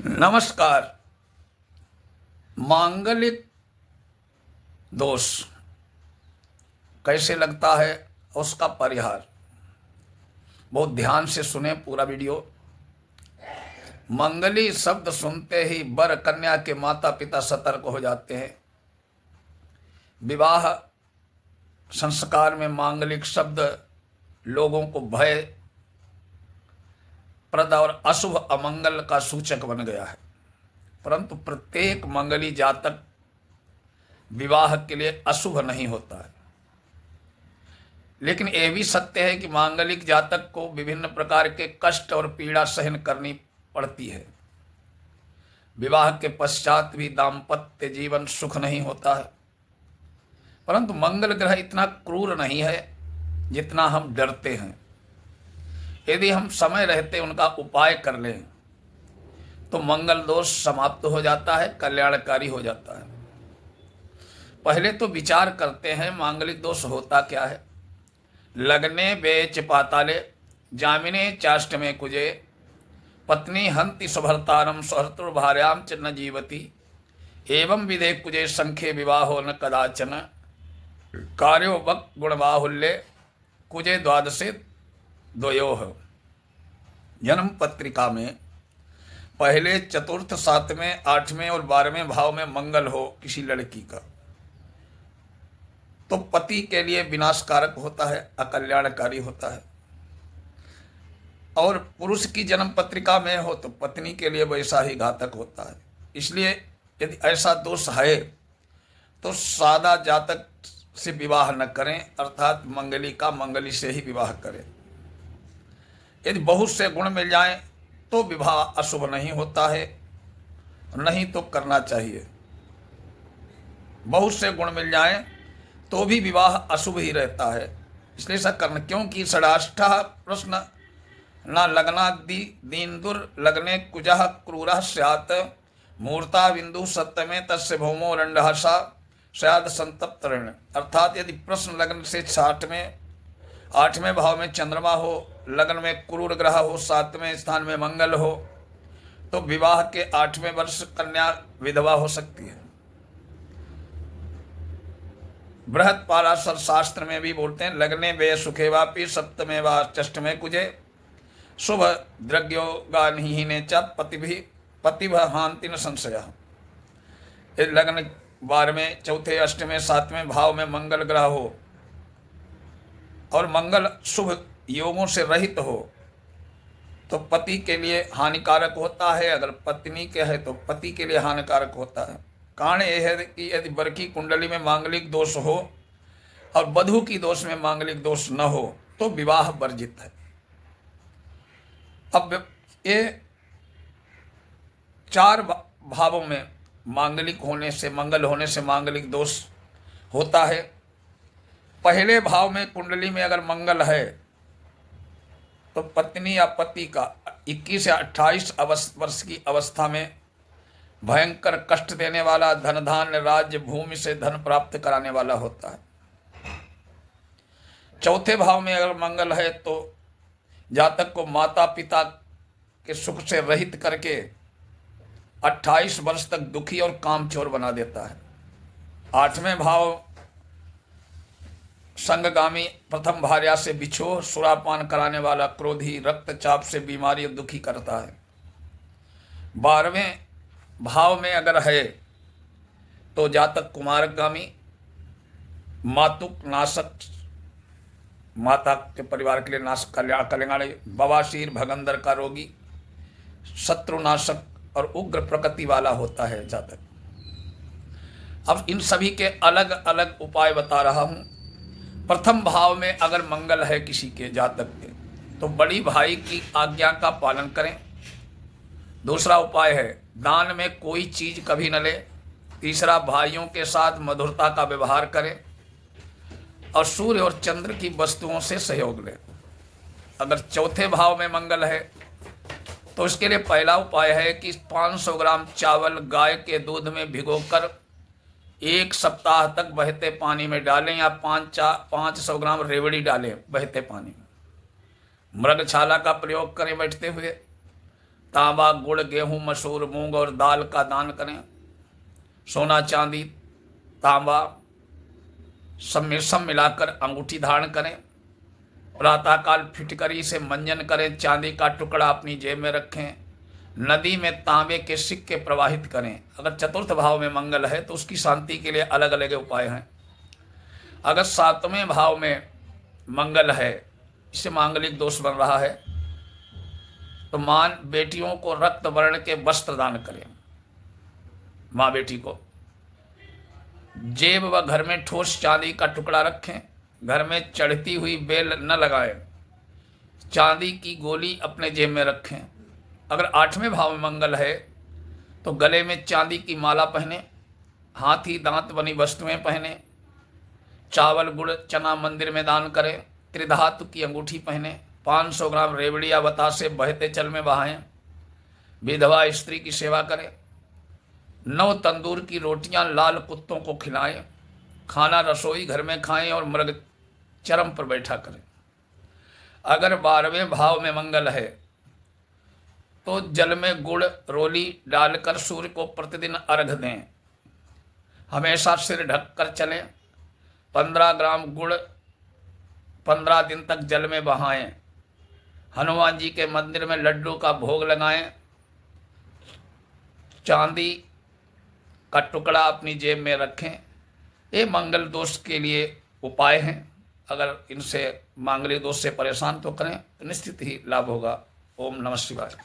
नमस्कार। मांगलिक दोष कैसे लगता है, उसका परिहार बहुत ध्यान से सुने पूरा वीडियो। मंगली शब्द सुनते ही वर कन्या के माता पिता सतर्क हो जाते हैं। विवाह संस्कार में मांगलिक शब्द लोगों को भय प्रद और अशुभ अमंगल का सूचक बन गया है, परंतु प्रत्येक मंगली जातक विवाह के लिए अशुभ नहीं होता है। लेकिन यह भी सत्य है कि मांगलिक जातक को विभिन्न प्रकार के कष्ट और पीड़ा सहन करनी पड़ती है। विवाह के पश्चात भी दाम्पत्य जीवन सुख नहीं होता है, परंतु मंगल ग्रह इतना क्रूर नहीं है जितना हम डरते हैं। यदि हम समय रहते उनका उपाय कर लें तो मंगल दोष समाप्त हो जाता है, कल्याणकारी हो जाता है। पहले तो विचार करते हैं मांगलिक दोष होता क्या है। लग्ने बेच पाताले जामिने चाष्टमे कुजे पत्नी हंति सुभर्तारम सहर्तुर्भार्याम च न जीवती एवं विधे कुजे संख्ये विवाहो न कदाचन कार्यो वक गुणबाहुल्ये कुजे द्वादशे द्वयोः। जन्म पत्रिका में पहले चतुर्थ, सातवें, आठवें और 12वें भाव में मंगल हो किसी लड़की का तो पति के लिए विनाशकारक होता है, अकल्याणकारी होता है। और पुरुष की जन्म पत्रिका में हो तो पत्नी के लिए वैसा ही घातक होता है। इसलिए यदि ऐसा दोष है तो सादा जातक से विवाह न करें, अर्थात मंगली का मंगली से ही विवाह करें। यदि बहुत से गुण मिल जाएं तो विवाह अशुभ नहीं होता है, नहीं तो करना चाहिए। बहुत से गुण मिल जाएं तो भी विवाह अशुभ ही रहता है, इसलिए ऐसा करना। क्योंकि षडाष्टः प्रश्न न लग्ना दीन्दुर लग्ने कुजः क्रूरः स्यात् मूर्ता बिंदु सप्तमे तस्य भौमो रंडः सा स्याद् संतप्त ऋण। अर्थात यदि प्रश्न लग्न से 60वें 8वें भाव में चंद्रमा हो, लग्न में क्रूर ग्रह हो, 7वें स्थान में मंगल हो तो विवाह के 8वें वर्ष कन्या विधवा हो सकती है। बृहत पाराशर शास्त्र में भी बोलते हैं लग्ने वे सुखे वापी सप्तमे व अष्टमे कुजे शुभ द्रव्योगा निहीने च पतिभ हांति न संशय। लग्न 12वें, चौथे, 8वें, 7वें भाव में मंगल ग्रह हो और मंगल शुभ योगों से रहित हो तो पति के लिए हानिकारक होता है, अगर पत्नी के है तो पति के लिए हानिकारक होता है। कारण यह है कि यदि वर की कुंडली में मांगलिक दोष हो और वधू की दोष में मांगलिक दोष न हो तो विवाह वर्जित है। अब ये 4 भावों में मांगलिक होने से, मंगल होने से मांगलिक दोष होता है। पहले भाव में कुंडली में अगर मंगल है तो पत्नी या पति का 21 से 28 वर्ष की अवस्था में भयंकर कष्ट देने वाला, धन धान्य राज्य भूमि से धन प्राप्त कराने वाला होता है। चौथे भाव में अगर मंगल है तो जातक को माता पिता के सुख से रहित करके 28 वर्ष तक दुखी और कामचोर बना देता है। 8वें भाव संगगामी, प्रथम भार्या से बिछोह, सुरापान कराने वाला, क्रोधी, रक्तचाप से बीमारी दुखी करता है। 12वें भाव में अगर है तो जातक कुमारगामी, मातुक नाशक, माता के परिवार के लिए नाशक, कल्याणी, बवासीर, भगंदर का रोगी, शत्रुनाशक और उग्र प्रकृति वाला होता है जातक। अब इन सभी के अलग अलग उपाय बता रहा हूं। प्रथम भाव में अगर मंगल है किसी के जातक के तो बड़ी भाई की आज्ञा का पालन करें। दूसरा उपाय है दान में कोई चीज कभी न ले। तीसरा, भाइयों के साथ मधुरता का व्यवहार करें और सूर्य और चंद्र की वस्तुओं से सहयोग लें। अगर चौथे भाव में मंगल है तो इसके लिए पहला उपाय है कि 500 ग्राम चावल गाय के दूध में भिगोकर 1 सप्ताह तक बहते पानी में डालें या 500 ग्राम रेवड़ी डालें बहते पानी में। मृगछाला का प्रयोग करें बैठते हुए। तांबा, गुड़, गेहूं, मसूर, मूंग और दाल का दान करें। सोना, चांदी, तांबा सब मिलाकर अंगूठी धारण करें। प्रातःकाल फिटकरी से मंजन करें। चांदी का टुकड़ा अपनी जेब में रखें। नदी में तांबे के सिक्के प्रवाहित करें। अगर चतुर्थ भाव में मंगल है तो उसकी शांति के लिए अलग अलग उपाय हैं। अगर सातवें भाव में मंगल है, इससे मांगलिक दोष बन रहा है, तो मां बेटियों को रक्त वर्ण के वस्त्र दान करें। माँ बेटी को जेब व घर में ठोस चांदी का टुकड़ा रखें। घर में चढ़ती हुई बेल न लगाएं। चांदी की गोली अपने जेब में रखें। अगर आठवें भाव में मंगल है तो गले में चांदी की माला पहने। हाथी दांत बनी वस्तुएं पहने। चावल, गुड़, चना मंदिर में दान करें। त्रिधातु की अंगूठी पहने। 500 ग्राम रेवड़ी या बतासे बहते जल में बहाएं। विधवा स्त्री की सेवा करें। 9 तंदूर की रोटियां लाल कुत्तों को खिलाएं। खाना रसोई घर में खाएं और मृग चरम पर बैठा करें। अगर 12वें भाव में मंगल है तो जल में गुड़ रोली डालकर सूर्य को प्रतिदिन अर्घ दें। हमेशा सिर ढककर चलें। 15 ग्राम गुड़ 15 दिन तक जल में बहाएं। हनुमान जी के मंदिर में लड्डू का भोग लगाएं। चांदी का टुकड़ा अपनी जेब में रखें। ये मंगल दोष के लिए उपाय हैं। अगर इनसे मांगलिक दोष से परेशान तो करें तो निश्चित ही लाभ होगा। ओम नमः शिवाय।